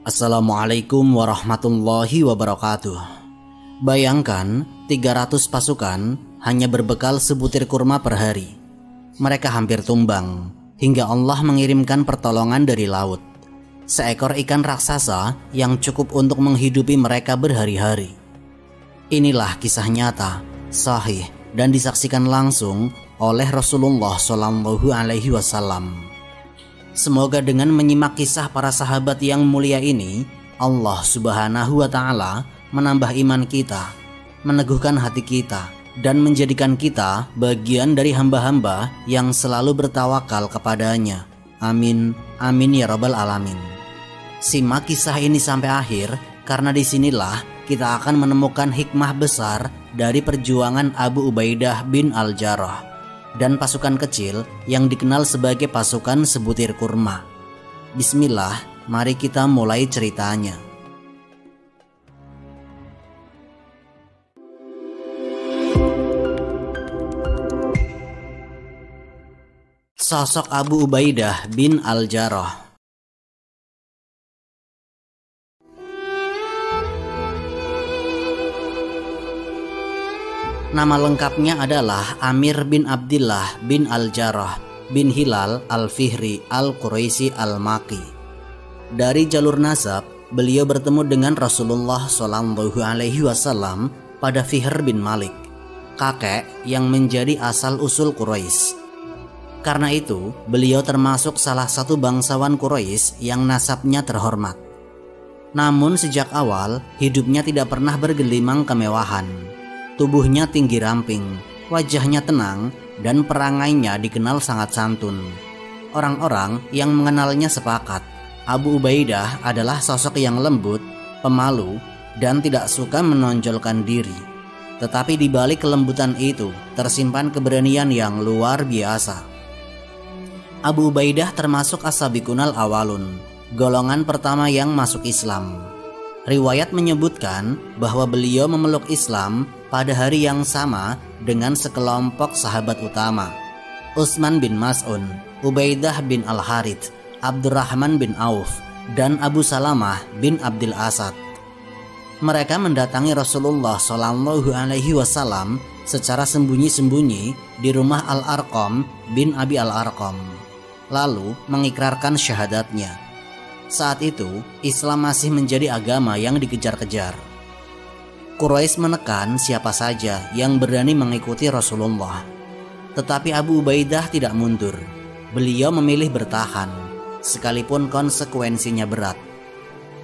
Assalamualaikum warahmatullahi wabarakatuh. Bayangkan 300 pasukan hanya berbekal sebutir kurma per hari. Mereka hampir tumbang hingga Allah mengirimkan pertolongan dari laut. Seekor ikan raksasa yang cukup untuk menghidupi mereka berhari-hari. Inilah kisah nyata, sahih dan disaksikan langsung oleh Rasulullah SAW. Semoga dengan menyimak kisah para sahabat yang mulia ini, Allah Subhanahu wa Ta'ala menambah iman kita, meneguhkan hati kita, dan menjadikan kita bagian dari hamba-hamba yang selalu bertawakal kepadanya. Amin, amin ya rabbal alamin. Simak kisah ini sampai akhir, karena disinilah kita akan menemukan hikmah besar dari perjuangan Abu Ubaidah bin Al-Jarrah dan pasukan kecil yang dikenal sebagai pasukan sebutir kurma. Bismillah, mari kita mulai ceritanya. Sosok Abu Ubaidah bin Al-Jarrah. Nama lengkapnya adalah Amir bin Abdillah bin Al-Jarrah bin Hilal Al-Fihri Al-Quraisy Al-Maki. Dari jalur nasab, beliau bertemu dengan Rasulullah SAW pada Fihr bin Malik, kakek yang menjadi asal-usul Quraisy. Karena itu, beliau termasuk salah satu bangsawan Quraisy yang nasabnya terhormat. Namun sejak awal, hidupnya tidak pernah bergelimang kemewahan. Tubuhnya tinggi ramping, wajahnya tenang, dan perangainya dikenal sangat santun. Orang-orang yang mengenalnya sepakat, Abu Ubaidah adalah sosok yang lembut, pemalu, dan tidak suka menonjolkan diri. Tetapi di balik kelembutan itu, tersimpan keberanian yang luar biasa. Abu Ubaidah termasuk as-sabiqunal awalun, golongan pertama yang masuk Islam. Riwayat menyebutkan bahwa beliau memeluk Islam pada hari yang sama dengan sekelompok sahabat utama, Utsman bin Mas'un, Ubaidah bin Al-Harits, Abdurrahman bin Auf, dan Abu Salamah bin Abdul Asad. Mereka mendatangi Rasulullah SAW secara sembunyi-sembunyi di rumah Al-Arqam bin Abi Al-Arqam, lalu mengikrarkan syahadatnya. Saat itu, Islam masih menjadi agama yang dikejar-kejar. Quraisy menekan siapa saja yang berani mengikuti Rasulullah. Tetapi Abu Ubaidah tidak mundur. Beliau memilih bertahan, sekalipun konsekuensinya berat.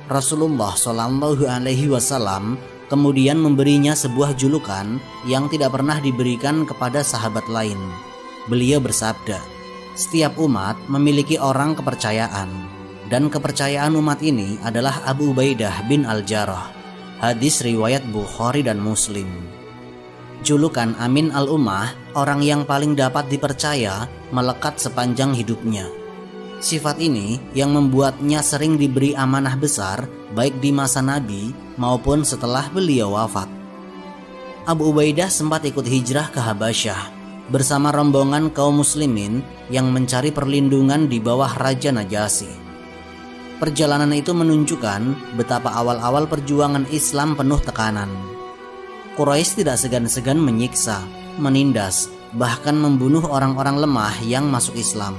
Rasulullah SAW kemudian memberinya sebuah julukan yang tidak pernah diberikan kepada sahabat lain. Beliau bersabda, "Setiap umat memiliki orang kepercayaan, dan kepercayaan umat ini adalah Abu Ubaidah bin Al-Jarrah." Hadis riwayat Bukhari dan Muslim. Julukan Amin al-Ummah, orang yang paling dapat dipercaya, melekat sepanjang hidupnya. Sifat ini yang membuatnya sering diberi amanah besar baik di masa Nabi maupun setelah beliau wafat. Abu Ubaidah sempat ikut hijrah ke Habasyah bersama rombongan kaum muslimin yang mencari perlindungan di bawah Raja Najasyi. Perjalanan itu menunjukkan betapa awal-awal perjuangan Islam penuh tekanan. Quraisy tidak segan-segan menyiksa, menindas, bahkan membunuh orang-orang lemah yang masuk Islam.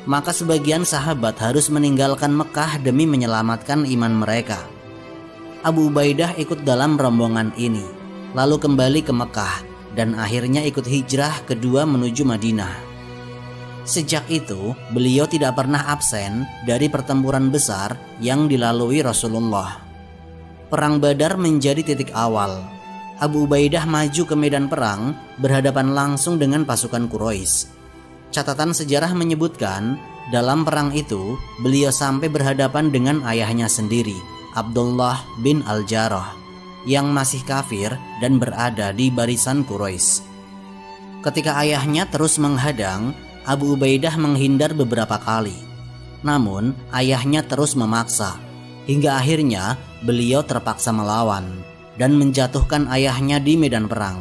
Maka sebagian sahabat harus meninggalkan Mekah demi menyelamatkan iman mereka. Abu Ubaidah ikut dalam rombongan ini, lalu kembali ke Mekah, dan akhirnya ikut hijrah kedua menuju Madinah. Sejak itu, beliau tidak pernah absen dari pertempuran besar yang dilalui Rasulullah. Perang Badar menjadi titik awal. Abu Ubaidah maju ke medan perang berhadapan langsung dengan pasukan Quraisy. Catatan sejarah menyebutkan, dalam perang itu, beliau sampai berhadapan dengan ayahnya sendiri, Abdullah bin Al-Jarrah, yang masih kafir dan berada di barisan Quraisy. Ketika ayahnya terus menghadang, Abu Ubaidah menghindar beberapa kali. Namun ayahnya terus memaksa, hingga akhirnya beliau terpaksa melawan dan menjatuhkan ayahnya di medan perang.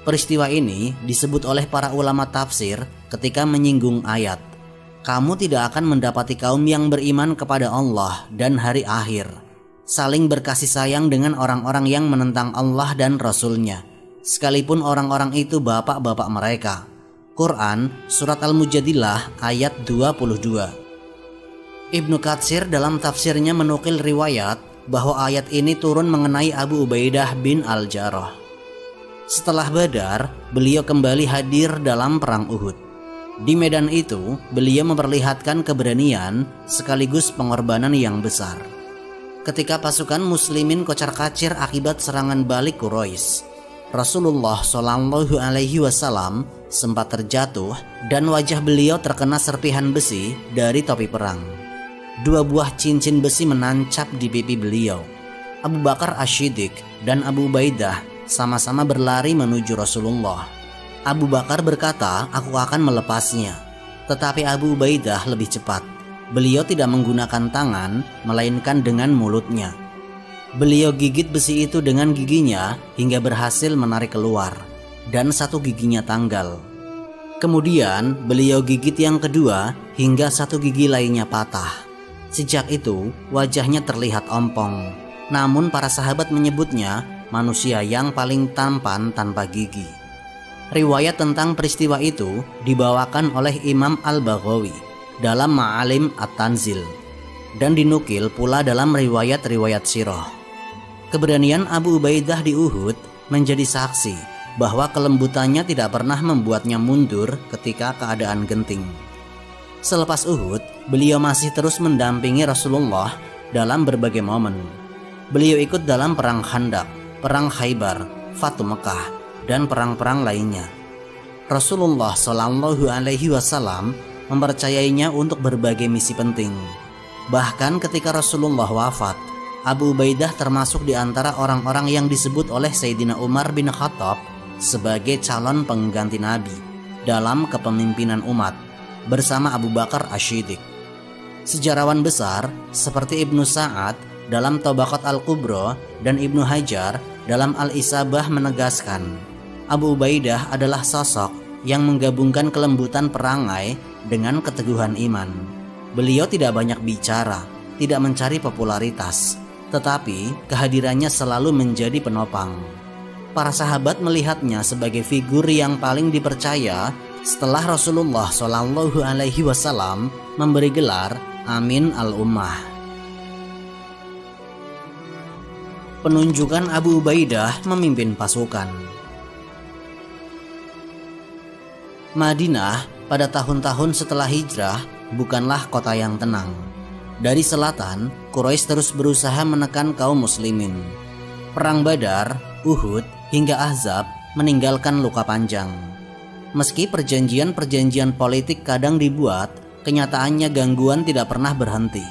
Peristiwa ini disebut oleh para ulama tafsir ketika menyinggung ayat, kamu tidak akan mendapati kaum yang beriman kepada Allah dan hari akhir, saling berkasih sayang dengan orang-orang yang menentang Allah dan Rasul-Nya, sekalipun orang-orang itu bapak-bapak mereka. Quran Surat Al-Mujadilah ayat 22. Ibnu Katsir dalam tafsirnya menukil riwayat bahwa ayat ini turun mengenai Abu Ubaidah bin Al-Jarrah. Setelah Badar, beliau kembali hadir dalam perang Uhud. Di medan itu, beliau memperlihatkan keberanian sekaligus pengorbanan yang besar. Ketika pasukan muslimin kocar-kacir akibat serangan balik Quraisy, Rasulullah Shallallahu Alaihi Wasallam sempat terjatuh dan wajah beliau terkena serpihan besi dari topi perang. 2 buah cincin besi menancap di pipi beliau. Abu Bakar Asy-Syiddiq dan Abu Ubaidah sama-sama berlari menuju Rasulullah. Abu Bakar berkata, "Aku akan melepasnya." Tetapi Abu Ubaidah lebih cepat. Beliau tidak menggunakan tangan, melainkan dengan mulutnya. Beliau gigit besi itu dengan giginya hingga berhasil menarik keluar, dan 1 giginya tanggal. Kemudian beliau gigit yang kedua hingga 1 gigi lainnya patah. Sejak itu wajahnya terlihat ompong, namun para sahabat menyebutnya manusia yang paling tampan tanpa gigi. Riwayat tentang peristiwa itu dibawakan oleh Imam Al-Baghawi dalam Ma'alim At-Tanzil dan dinukil pula dalam riwayat-riwayat sirah. Keberanian Abu Ubaidah di Uhud menjadi saksi bahwa kelembutannya tidak pernah membuatnya mundur ketika keadaan genting. Selepas Uhud, beliau masih terus mendampingi Rasulullah dalam berbagai momen. Beliau ikut dalam perang Khandaq, perang Khaybar, Fatu Mekah, dan perang-perang lainnya. Rasulullah Shallallahu Alaihi Wasallam mempercayainya untuk berbagai misi penting. Bahkan ketika Rasulullah wafat, Abu Ubaidah termasuk di antara orang-orang yang disebut oleh Sayyidina Umar bin Khattab sebagai calon pengganti Nabi dalam kepemimpinan umat bersama Abu Bakar Asy-Syiddiq. Sejarawan besar seperti Ibnu Sa'ad dalam Tabaqat Al-Kubra dan Ibnu Hajar dalam Al-Isabah menegaskan, Abu Ubaidah adalah sosok yang menggabungkan kelembutan perangai dengan keteguhan iman. Beliau tidak banyak bicara, tidak mencari popularitas, tetapi kehadirannya selalu menjadi penopang. Para sahabat melihatnya sebagai figur yang paling dipercaya setelah Rasulullah Shallallahu Alaihi Wasallam memberi gelar Amin al-Ummah. Penunjukan Abu Ubaidah memimpin pasukan. Madinah pada tahun-tahun setelah hijrah bukanlah kota yang tenang. Dari selatan, Quraisy terus berusaha menekan kaum muslimin. Perang Badar, Uhud, hingga Ahzab meninggalkan luka panjang. Meski perjanjian-perjanjian politik kadang dibuat, kenyataannya gangguan tidak pernah berhenti.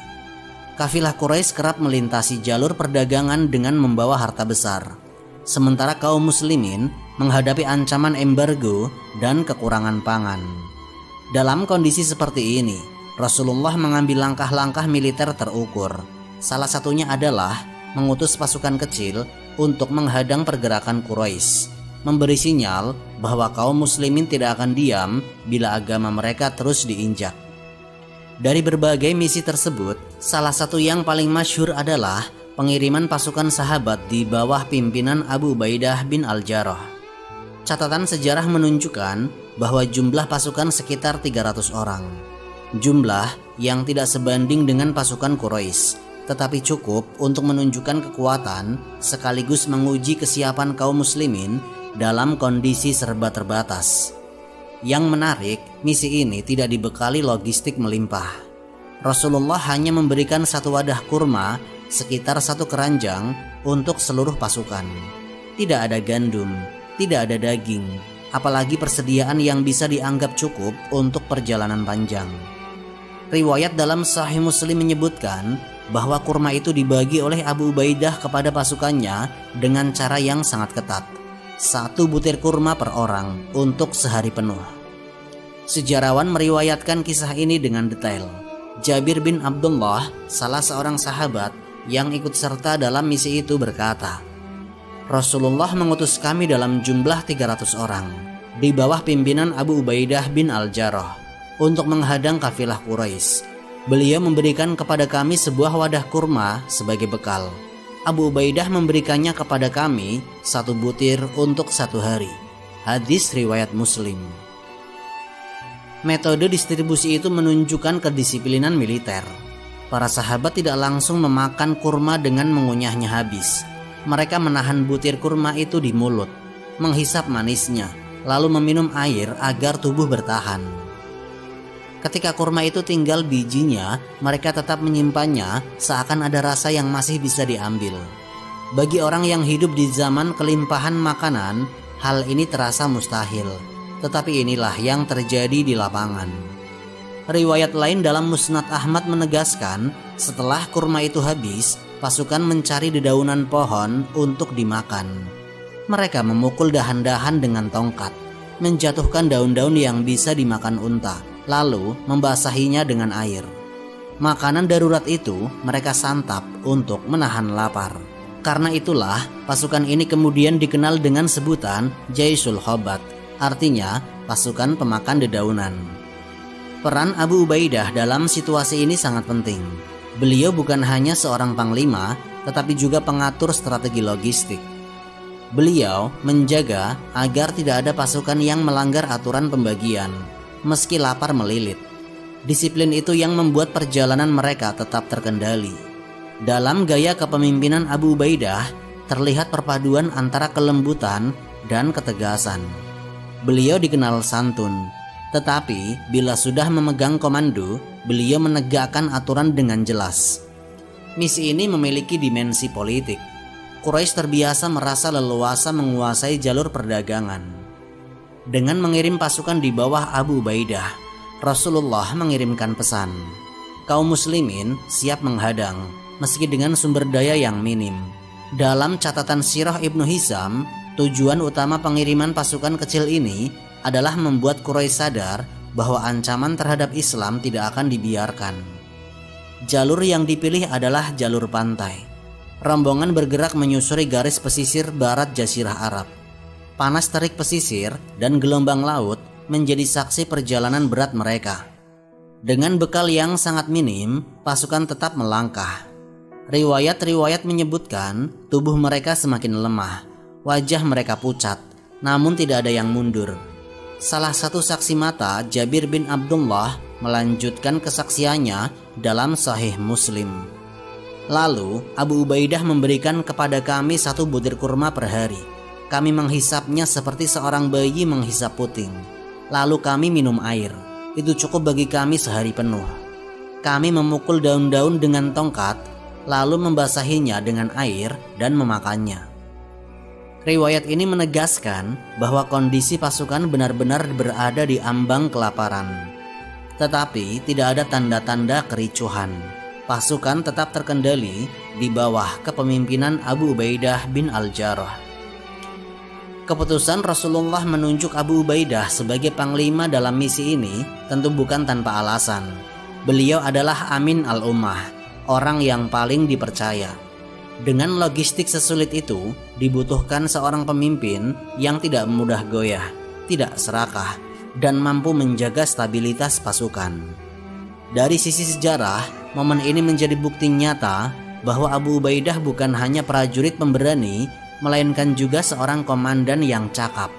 Kafilah Quraisy kerap melintasi jalur perdagangan dengan membawa harta besar, sementara kaum muslimin menghadapi ancaman embargo dan kekurangan pangan. Dalam kondisi seperti ini, Rasulullah mengambil langkah-langkah militer terukur. Salah satunya adalah mengutus pasukan kecil untuk menghadang pergerakan Quraisy, memberi sinyal bahwa kaum muslimin tidak akan diam bila agama mereka terus diinjak. Dari berbagai misi tersebut, salah satu yang paling masyhur adalah pengiriman pasukan sahabat di bawah pimpinan Abu Ubaidah bin Al-Jarrah. Catatan sejarah menunjukkan bahwa jumlah pasukan sekitar 300 orang. Jumlah yang tidak sebanding dengan pasukan Quraisy, tetapi cukup untuk menunjukkan kekuatan sekaligus menguji kesiapan kaum muslimin dalam kondisi serba terbatas. Yang menarik, misi ini tidak dibekali logistik melimpah. Rasulullah hanya memberikan 1 wadah kurma sekitar 1 keranjang untuk seluruh pasukan. Tidak ada gandum, tidak ada daging, apalagi persediaan yang bisa dianggap cukup untuk perjalanan panjang. Riwayat dalam Sahih Muslim menyebutkan bahwa kurma itu dibagi oleh Abu Ubaidah kepada pasukannya dengan cara yang sangat ketat. 1 butir kurma per orang untuk sehari penuh. Sejarawan meriwayatkan kisah ini dengan detail. Jabir bin Abdullah, salah seorang sahabat yang ikut serta dalam misi itu, berkata, Rasulullah mengutus kami dalam jumlah 300 orang di bawah pimpinan Abu Ubaidah bin Al-Jarrah. untuk menghadang kafilah Quraisy. Beliau memberikan kepada kami sebuah wadah kurma sebagai bekal. Abu Ubaidah memberikannya kepada kami 1 butir untuk 1 hari. Hadis riwayat Muslim. Metode distribusi itu menunjukkan kedisiplinan militer. Para sahabat tidak langsung memakan kurma dengan mengunyahnya habis. Mereka menahan butir kurma itu di mulut, menghisap manisnya, lalu meminum air agar tubuh bertahan. Ketika kurma itu tinggal bijinya, mereka tetap menyimpannya seakan ada rasa yang masih bisa diambil. Bagi orang yang hidup di zaman kelimpahan makanan, hal ini terasa mustahil. Tetapi inilah yang terjadi di lapangan. Riwayat lain dalam Musnad Ahmad menegaskan, setelah kurma itu habis, pasukan mencari dedaunan pohon untuk dimakan. Mereka memukul dahan-dahan dengan tongkat, menjatuhkan daun-daun yang bisa dimakan unta, lalu membasahinya dengan air. Makanan darurat itu mereka santap untuk menahan lapar. Karena itulah pasukan ini kemudian dikenal dengan sebutan Jaisul Khobat, artinya pasukan pemakan dedaunan. Peran Abu Ubaidah dalam situasi ini sangat penting. Beliau bukan hanya seorang panglima, tetapi juga pengatur strategi logistik. Beliau menjaga agar tidak ada pasukan yang melanggar aturan pembagian, meski lapar melilit. Disiplin itu yang membuat perjalanan mereka tetap terkendali. Dalam gaya kepemimpinan Abu Ubaidah terlihat perpaduan antara kelembutan dan ketegasan. Beliau dikenal santun, tetapi bila sudah memegang komando, beliau menegakkan aturan dengan jelas. Misi ini memiliki dimensi politik. Quraisy terbiasa merasa leluasa menguasai jalur perdagangan. Dengan mengirim pasukan di bawah Abu Ubaidah, Rasulullah mengirimkan pesan. Kaum muslimin siap menghadang, meski dengan sumber daya yang minim. Dalam catatan Sirah Ibnu Hisham, tujuan utama pengiriman pasukan kecil ini adalah membuat Quraisy sadar bahwa ancaman terhadap Islam tidak akan dibiarkan. Jalur yang dipilih adalah jalur pantai. Rombongan bergerak menyusuri garis pesisir barat Jazirah Arab. Panas terik pesisir dan gelombang laut menjadi saksi perjalanan berat mereka. Dengan bekal yang sangat minim, pasukan tetap melangkah. Riwayat-riwayat menyebutkan tubuh mereka semakin lemah. Wajah mereka pucat, namun tidak ada yang mundur. Salah satu saksi mata, Jabir bin Abdullah, melanjutkan kesaksiannya dalam Sahih Muslim. Lalu Abu Ubaidah memberikan kepada kami 1 butir kurma per hari. Kami menghisapnya seperti seorang bayi menghisap puting. Lalu kami minum air. Itu cukup bagi kami sehari penuh. Kami memukul daun-daun dengan tongkat, lalu membasahinya dengan air dan memakannya. Riwayat ini menegaskan bahwa kondisi pasukan benar-benar berada di ambang kelaparan. Tetapi tidak ada tanda-tanda kericuhan. Pasukan tetap terkendali di bawah kepemimpinan Abu Ubaidah bin Al-Jarrah. Keputusan Rasulullah menunjuk Abu Ubaidah sebagai panglima dalam misi ini tentu bukan tanpa alasan. Beliau adalah Amin al-Ummah, orang yang paling dipercaya. Dengan logistik sesulit itu, dibutuhkan seorang pemimpin yang tidak mudah goyah, tidak serakah, dan mampu menjaga stabilitas pasukan. Dari sisi sejarah, momen ini menjadi bukti nyata bahwa Abu Ubaidah bukan hanya prajurit pemberani, melainkan juga seorang komandan yang cakap.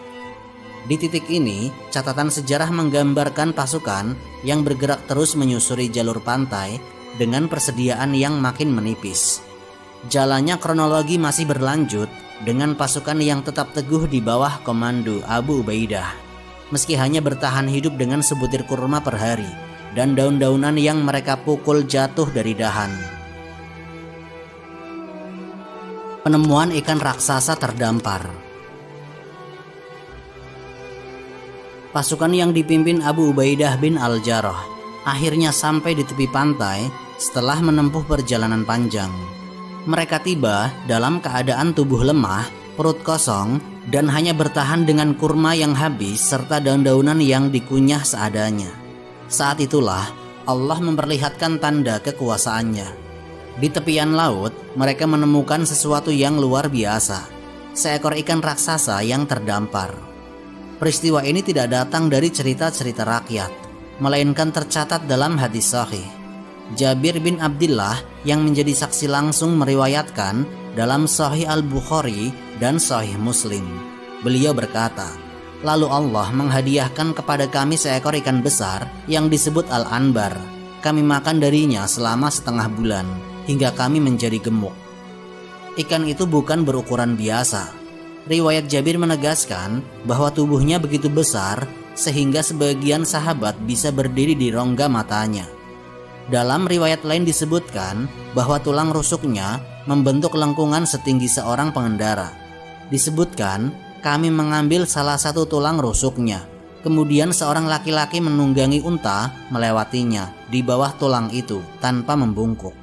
Di titik ini, catatan sejarah menggambarkan pasukan yang bergerak terus menyusuri jalur pantai dengan persediaan yang makin menipis. Jalannya kronologi masih berlanjut dengan pasukan yang tetap teguh di bawah komando Abu Ubaidah. Meski hanya bertahan hidup dengan sebutir kurma per hari dan daun-daunan yang mereka pukul jatuh dari dahan. Penemuan ikan raksasa terdampar. Pasukan yang dipimpin Abu Ubaidah bin Al-Jarrah akhirnya sampai di tepi pantai setelah menempuh perjalanan panjang. Mereka tiba dalam keadaan tubuh lemah, perut kosong, dan hanya bertahan dengan kurma yang habis serta daun-daunan yang dikunyah seadanya. Saat itulah Allah memperlihatkan tanda kekuasaannya. Di tepian laut, mereka menemukan sesuatu yang luar biasa, seekor ikan raksasa yang terdampar. Peristiwa ini tidak datang dari cerita-cerita rakyat. melainkan tercatat dalam hadis sahih. Jabir bin Abdillah yang menjadi saksi langsung meriwayatkan dalam Sahih Al-Bukhari dan Sahih Muslim. Beliau berkata, "Lalu Allah menghadiahkan kepada kami seekor ikan besar yang disebut Al-Anbar. Kami makan darinya selama setengah bulan hingga kami menjadi gemuk." Ikan itu bukan berukuran biasa. Riwayat Jabir menegaskan bahwa tubuhnya begitu besar sehingga sebagian sahabat bisa berdiri di rongga matanya. Dalam riwayat lain disebutkan bahwa tulang rusuknya membentuk lengkungan setinggi seorang pengendara. Disebutkan, kami mengambil salah satu tulang rusuknya. Kemudian seorang laki-laki menunggangi unta melewatinya di bawah tulang itu tanpa membungkuk.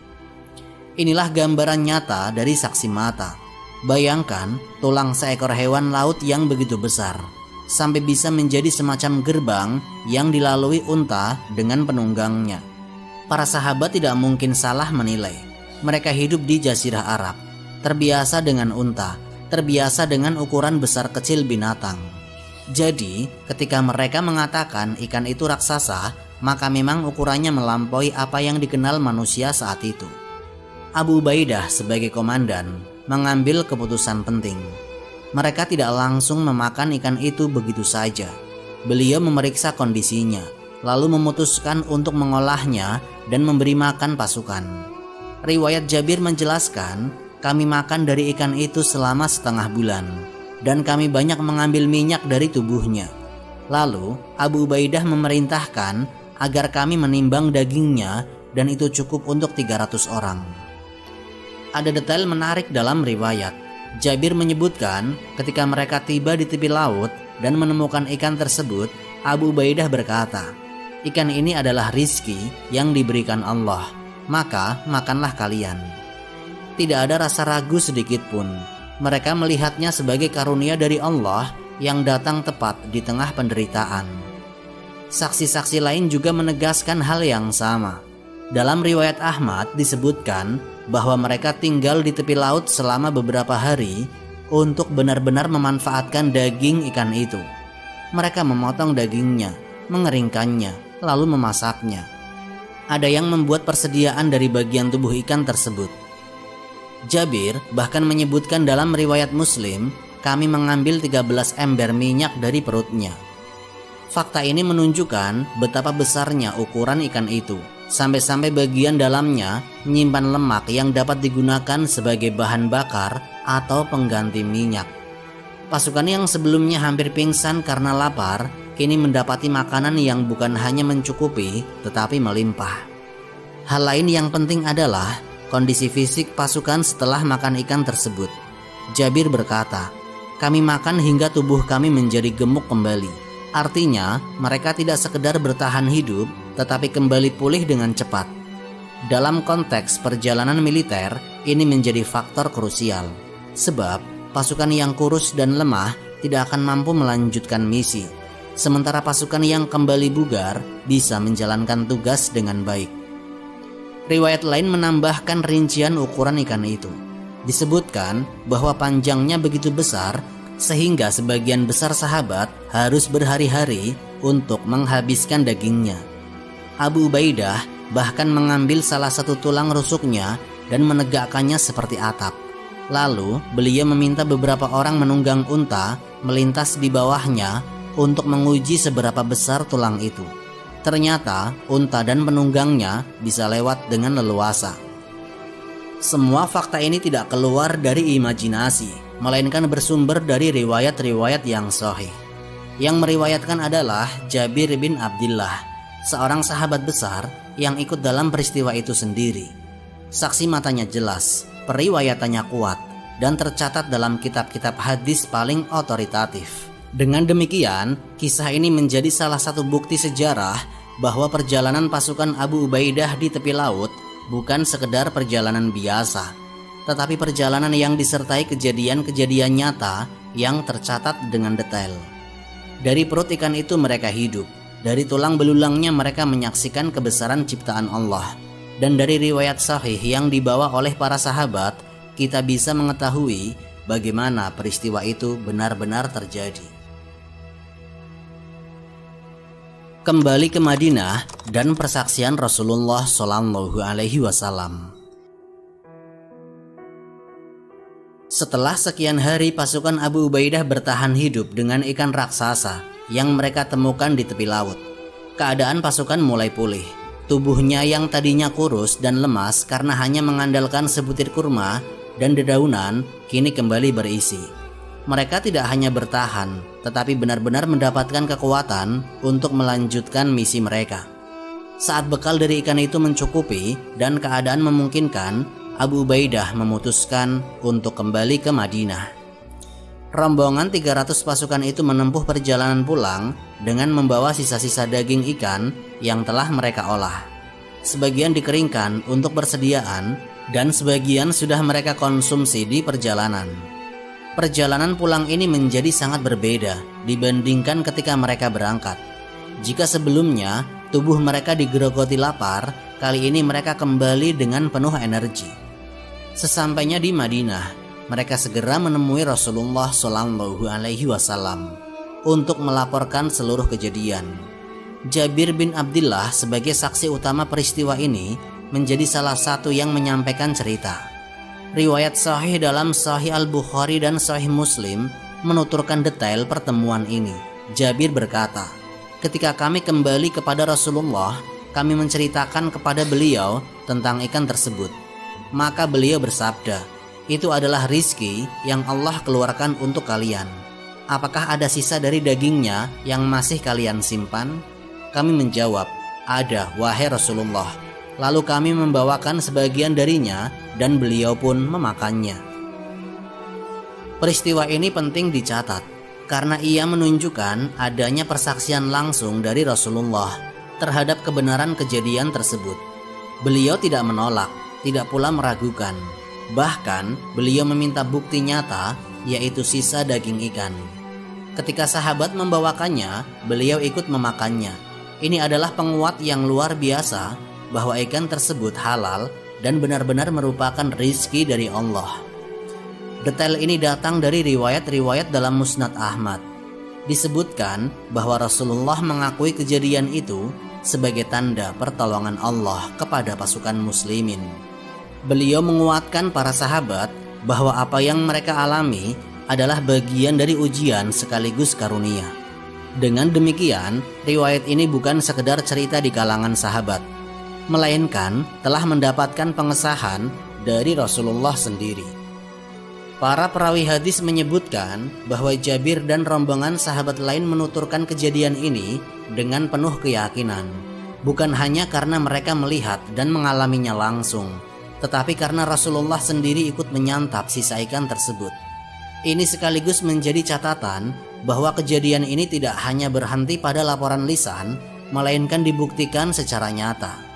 Inilah gambaran nyata dari saksi mata. Bayangkan tulang seekor hewan laut yang begitu besar, sampai bisa menjadi semacam gerbang yang dilalui unta dengan penunggangnya. Para sahabat tidak mungkin salah menilai. Mereka hidup di Jazirah Arab, terbiasa dengan unta, terbiasa dengan ukuran besar kecil binatang. Jadi, ketika mereka mengatakan ikan itu raksasa, maka memang ukurannya melampaui apa yang dikenal manusia saat itu. Abu Ubaidah sebagai komandan mengambil keputusan penting. Mereka tidak langsung memakan ikan itu begitu saja. Beliau memeriksa kondisinya, lalu memutuskan untuk mengolahnya dan memberi makan pasukan. Riwayat Jabir menjelaskan, kami makan dari ikan itu selama setengah bulan, dan kami banyak mengambil minyak dari tubuhnya. Lalu Abu Ubaidah memerintahkan agar kami menimbang dagingnya, dan itu cukup untuk 300 orang. Ada detail menarik dalam riwayat. Jabir menyebutkan ketika mereka tiba di tepi laut dan menemukan ikan tersebut, Abu Ubaidah berkata, "Ikan ini adalah rizki yang diberikan Allah, maka makanlah kalian." Tidak ada rasa ragu sedikit pun. Mereka melihatnya sebagai karunia dari Allah yang datang tepat di tengah penderitaan. Saksi-saksi lain juga menegaskan hal yang sama. Dalam riwayat Ahmad disebutkan bahwa mereka tinggal di tepi laut selama beberapa hari untuk benar-benar memanfaatkan daging ikan itu. Mereka memotong dagingnya, mengeringkannya, lalu memasaknya. Ada yang membuat persediaan dari bagian tubuh ikan tersebut. Jabir bahkan menyebutkan dalam riwayat Muslim, kami mengambil 13 ember minyak dari perutnya. Fakta ini menunjukkan betapa besarnya ukuran ikan itu, sampai-sampai bagian dalamnya menyimpan lemak yang dapat digunakan sebagai bahan bakar atau pengganti minyak. Pasukan yang sebelumnya hampir pingsan karena lapar, kini mendapati makanan yang bukan hanya mencukupi, tetapi melimpah. Hal lain yang penting adalah kondisi fisik pasukan setelah makan ikan tersebut. Jabir berkata, kami makan hingga tubuh kami menjadi gemuk kembali. Artinya, mereka tidak sekedar bertahan hidup, tetapi kembali pulih dengan cepat. Dalam konteks perjalanan militer, ini menjadi faktor krusial. Sebab, pasukan yang kurus dan lemah tidak akan mampu melanjutkan misi. Sementara pasukan yang kembali bugar bisa menjalankan tugas dengan baik. Riwayat lain menambahkan rincian ukuran ikan itu. Disebutkan bahwa panjangnya begitu besar sehingga sebagian besar sahabat harus berhari-hari untuk menghabiskan dagingnya. Abu Ubaidah bahkan mengambil salah satu tulang rusuknya dan menegakkannya seperti atap. Lalu beliau meminta beberapa orang menunggang unta melintas di bawahnya untuk menguji seberapa besar tulang itu. Ternyata unta dan penunggangnya bisa lewat dengan leluasa. Semua fakta ini tidak keluar dari imajinasi, melainkan bersumber dari riwayat-riwayat yang sahih. Yang meriwayatkan adalah Jabir bin Abdillah, seorang sahabat besar yang ikut dalam peristiwa itu sendiri. Saksi matanya jelas, periwayatannya kuat, dan tercatat dalam kitab-kitab hadis paling otoritatif. Dengan demikian, kisah ini menjadi salah satu bukti sejarah bahwa perjalanan pasukan Abu Ubaidah di tepi laut bukan sekedar perjalanan biasa, tetapi perjalanan yang disertai kejadian-kejadian nyata yang tercatat dengan detail. Dari perut ikan itu mereka hidup, dari tulang belulangnya mereka menyaksikan kebesaran ciptaan Allah, dan dari riwayat sahih yang dibawa oleh para sahabat, kita bisa mengetahui bagaimana peristiwa itu benar-benar terjadi. Kembali ke Madinah dan persaksian Rasulullah Shallallahu Alaihi Wasallam. Setelah sekian hari pasukan Abu Ubaidah bertahan hidup dengan ikan raksasa yang mereka temukan di tepi laut. Keadaan pasukan mulai pulih. Tubuhnya yang tadinya kurus dan lemas karena hanya mengandalkan sebutir kurma dan dedaunan kini kembali berisi. Mereka tidak hanya bertahan, tetapi benar-benar mendapatkan kekuatan untuk melanjutkan misi mereka. Saat bekal dari ikan itu mencukupi dan keadaan memungkinkan, Abu Ubaidah memutuskan untuk kembali ke Madinah. Rombongan 300 pasukan itu menempuh perjalanan pulang dengan membawa sisa-sisa daging ikan yang telah mereka olah. Sebagian dikeringkan untuk persediaan dan sebagian sudah mereka konsumsi di perjalanan. Perjalanan pulang ini menjadi sangat berbeda dibandingkan ketika mereka berangkat. Jika sebelumnya tubuh mereka digerogoti lapar, kali ini mereka kembali dengan penuh energi. Sesampainya di Madinah, mereka segera menemui Rasulullah Shallallahu Alaihi Wasallam untuk melaporkan seluruh kejadian. Jabir bin Abdillah sebagai saksi utama peristiwa ini menjadi salah satu yang menyampaikan cerita. Riwayat sahih dalam Sahih Al-Bukhari dan Sahih Muslim menuturkan detail pertemuan ini. Jabir berkata, "Ketika kami kembali kepada Rasulullah, kami menceritakan kepada beliau tentang ikan tersebut. Maka beliau bersabda, 'Itu adalah rizki yang Allah keluarkan untuk kalian. Apakah ada sisa dari dagingnya yang masih kalian simpan?' Kami menjawab, 'Ada, wahai Rasulullah.' Lalu kami membawakan sebagian darinya dan beliau pun memakannya." Peristiwa ini penting dicatat karena ia menunjukkan adanya persaksian langsung dari Rasulullah terhadap kebenaran kejadian tersebut. Beliau tidak menolak, tidak pula meragukan. Bahkan beliau meminta bukti nyata, yaitu sisa daging ikan. Ketika sahabat membawakannya, beliau ikut memakannya. Ini adalah penguat yang luar biasa bahwa ikan tersebut halal dan benar-benar merupakan rizki dari Allah. Detail ini datang dari riwayat-riwayat dalam Musnad Ahmad. Disebutkan bahwa Rasulullah mengakui kejadian itu sebagai tanda pertolongan Allah kepada pasukan muslimin. Beliau menguatkan para sahabat bahwa apa yang mereka alami adalah bagian dari ujian sekaligus karunia. Dengan demikian, riwayat ini bukan sekedar cerita di kalangan sahabat, melainkan telah mendapatkan pengesahan dari Rasulullah sendiri. Para perawi hadis menyebutkan bahwa Jabir dan rombongan sahabat lain menuturkan kejadian ini dengan penuh keyakinan, bukan hanya karena mereka melihat dan mengalaminya langsung, tetapi karena Rasulullah sendiri ikut menyantap sisa ikan tersebut. Ini sekaligus menjadi catatan bahwa kejadian ini tidak hanya berhenti pada laporan lisan, melainkan dibuktikan secara nyata.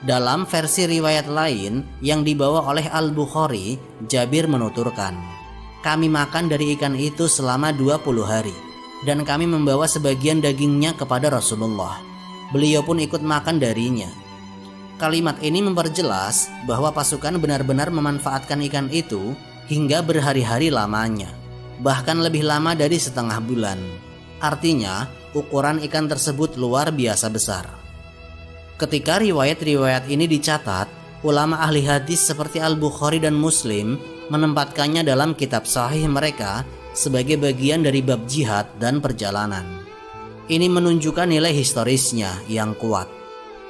Dalam versi riwayat lain yang dibawa oleh Al-Bukhari, Jabir menuturkan, "Kami makan dari ikan itu selama 20 hari dan kami membawa sebagian dagingnya kepada Rasulullah. Beliau pun ikut makan darinya." Kalimat ini memperjelas bahwa pasukan benar-benar memanfaatkan ikan itu hingga berhari-hari lamanya, bahkan lebih lama dari setengah bulan. Artinya, ukuran ikan tersebut luar biasa besar. Ketika riwayat-riwayat ini dicatat, ulama ahli hadis seperti Al-Bukhari dan Muslim menempatkannya dalam kitab sahih mereka sebagai bagian dari bab jihad dan perjalanan. Ini menunjukkan nilai historisnya yang kuat.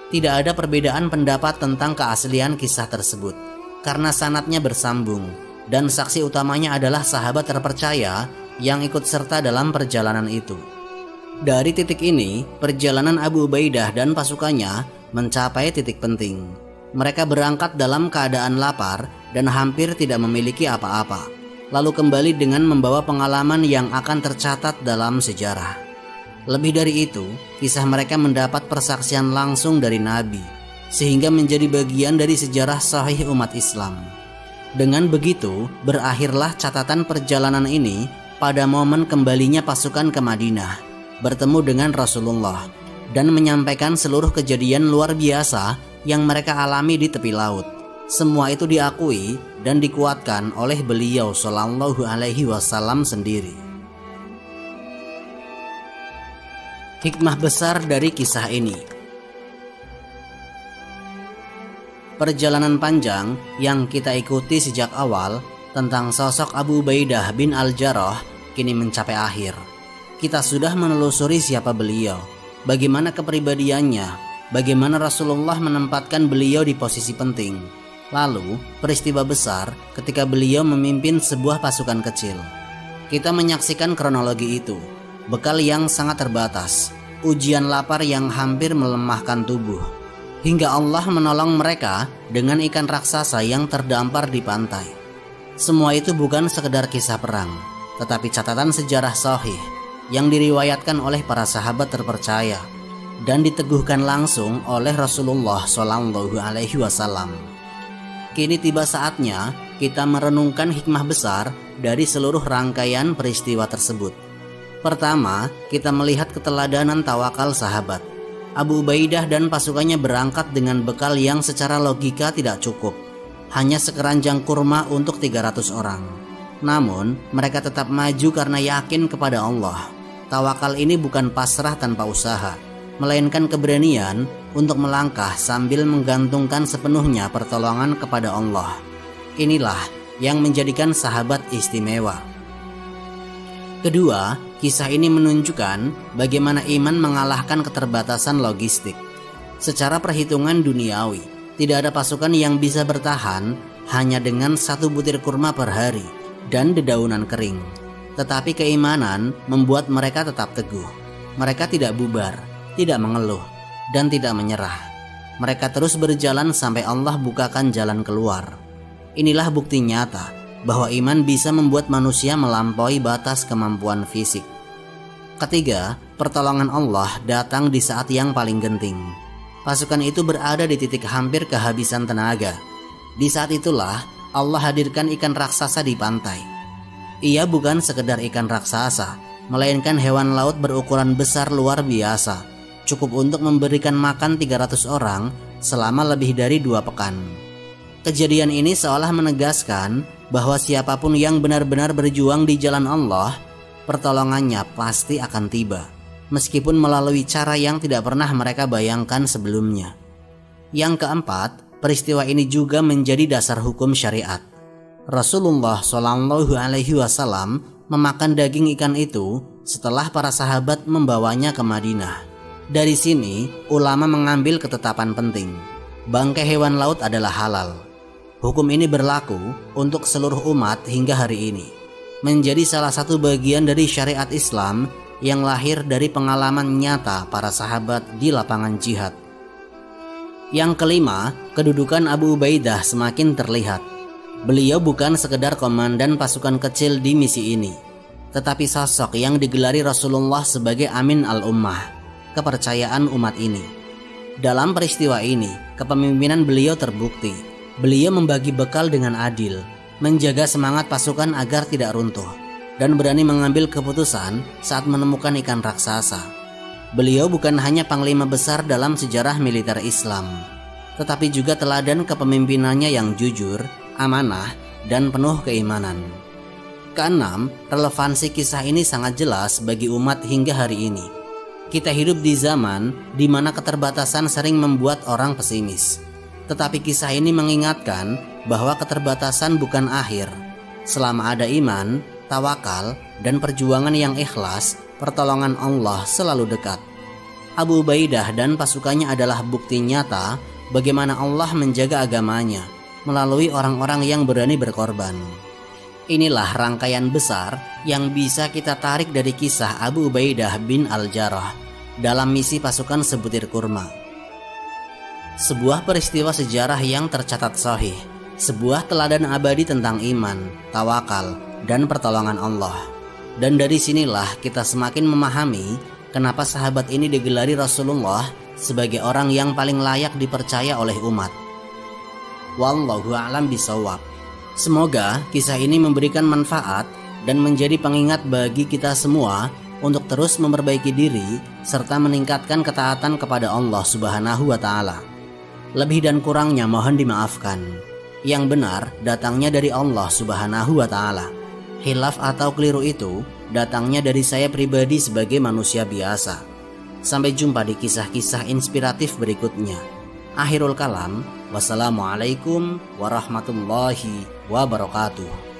Tidak ada perbedaan pendapat tentang keaslian kisah tersebut karena sanadnya bersambung dan saksi utamanya adalah sahabat terpercaya yang ikut serta dalam perjalanan itu. Dari titik ini, perjalanan Abu Ubaidah dan pasukannya mencapai titik penting. Mereka berangkat dalam keadaan lapar dan hampir tidak memiliki apa-apa, lalu kembali dengan membawa pengalaman yang akan tercatat dalam sejarah. Lebih dari itu, kisah mereka mendapat persaksian langsung dari Nabi, sehingga menjadi bagian dari sejarah sahih umat Islam. Dengan begitu, berakhirlah catatan perjalanan ini pada momen kembalinya pasukan ke Madinah, bertemu dengan Rasulullah, dan menyampaikan seluruh kejadian luar biasa yang mereka alami di tepi laut. Semua itu diakui dan dikuatkan oleh beliau Shallallahu Alaihi Wasallam sendiri. Hikmah besar dari kisah ini. Perjalanan panjang yang kita ikuti sejak awal tentang sosok Abu Ubaidah bin Al-Jarrah kini mencapai akhir. Kita sudah menelusuri siapa beliau, bagaimana kepribadiannya, bagaimana Rasulullah menempatkan beliau di posisi penting. Lalu, peristiwa besar ketika beliau memimpin sebuah pasukan kecil. Kita menyaksikan kronologi itu. Bekal yang sangat terbatas, ujian lapar yang hampir melemahkan tubuh, hingga Allah menolong mereka dengan ikan raksasa yang terdampar di pantai. Semua itu bukan sekedar kisah perang, tetapi catatan sejarah sahih yang diriwayatkan oleh para sahabat terpercaya dan diteguhkan langsung oleh Rasulullah SAW. Kini tiba saatnya kita merenungkan hikmah besar dari seluruh rangkaian peristiwa tersebut. Pertama, kita melihat keteladanan tawakal sahabat. Abu Ubaidah dan pasukannya berangkat dengan bekal yang secara logika tidak cukup, hanya sekeranjang kurma untuk 300 orang. Namun, mereka tetap maju karena yakin kepada Allah. Tawakal ini bukan pasrah tanpa usaha, melainkan keberanian untuk melangkah sambil menggantungkan sepenuhnya pertolongan kepada Allah. Inilah yang menjadikan sahabat istimewa. Kedua, kisah ini menunjukkan bagaimana iman mengalahkan keterbatasan logistik. Secara perhitungan duniawi, tidak ada pasukan yang bisa bertahan hanya dengan 1 butir kurma per hari dan dedaunan kering. Tetapi keimanan membuat mereka tetap teguh. Mereka tidak bubar, tidak mengeluh, dan tidak menyerah. Mereka terus berjalan sampai Allah bukakan jalan keluar. Inilah bukti nyata bahwa iman bisa membuat manusia melampaui batas kemampuan fisik. Ketiga, pertolongan Allah datang di saat yang paling genting. Pasukan itu berada di titik hampir kehabisan tenaga. Di saat itulah Allah hadirkan ikan raksasa di pantai. Ia bukan sekedar ikan raksasa, melainkan hewan laut berukuran besar luar biasa, cukup untuk memberikan makan 300 orang selama lebih dari 2 pekan. Kejadian ini seolah menegaskan bahwa siapapun yang benar-benar berjuang di jalan Allah, pertolongannya pasti akan tiba, meskipun melalui cara yang tidak pernah mereka bayangkan sebelumnya. Yang keempat, peristiwa ini juga menjadi dasar hukum syariat. Rasulullah SAW memakan daging ikan itu setelah para sahabat membawanya ke Madinah. Dari sini, ulama mengambil ketetapan penting. Bangkai hewan laut adalah halal. Hukum ini berlaku untuk seluruh umat hingga hari ini. Menjadi salah satu bagian dari syariat Islam yang lahir dari pengalaman nyata para sahabat di lapangan jihad. Yang kelima, kedudukan Abu Ubaidah semakin terlihat. Beliau bukan sekedar komandan pasukan kecil di misi ini, tetapi sosok yang digelari Rasulullah sebagai Amin al-Ummah, kepercayaan umat ini. Dalam peristiwa ini, kepemimpinan beliau terbukti. Beliau membagi bekal dengan adil, menjaga semangat pasukan agar tidak runtuh, dan berani mengambil keputusan saat menemukan ikan raksasa. Beliau bukan hanya panglima besar dalam sejarah militer Islam, tetapi juga teladan kepemimpinannya yang jujur, amanah, dan penuh keimanan. Keenam, relevansi kisah ini sangat jelas bagi umat hingga hari ini. Kita hidup di zaman di mana keterbatasan sering membuat orang pesimis. Tetapi kisah ini mengingatkan bahwa keterbatasan bukan akhir. Selama ada iman, tawakal, dan perjuangan yang ikhlas, pertolongan Allah selalu dekat. Abu Ubaidah dan pasukannya adalah bukti nyata bagaimana Allah menjaga agamanya melalui orang-orang yang berani berkorban. Inilah rangkaian besar yang bisa kita tarik dari kisah Abu Ubaidah bin Al-Jarrah dalam misi pasukan sebutir kurma. Sebuah peristiwa sejarah yang tercatat sahih, sebuah teladan abadi tentang iman, tawakal, dan pertolongan Allah. Dan dari sinilah kita semakin memahami kenapa sahabat ini digelari Rasulullah sebagai orang yang paling layak dipercaya oleh umat. Wallahu a'lam bishawab. Semoga kisah ini memberikan manfaat dan menjadi pengingat bagi kita semua untuk terus memperbaiki diri serta meningkatkan ketaatan kepada Allah Subhanahu wa Ta'ala. Lebih dan kurangnya mohon dimaafkan. Yang benar datangnya dari Allah Subhanahu wa Ta'ala. Khilaf atau keliru itu datangnya dari saya pribadi sebagai manusia biasa. Sampai jumpa di kisah-kisah inspiratif berikutnya. Akhirul kalam, wassalamualaikum warahmatullahi wabarakatuh.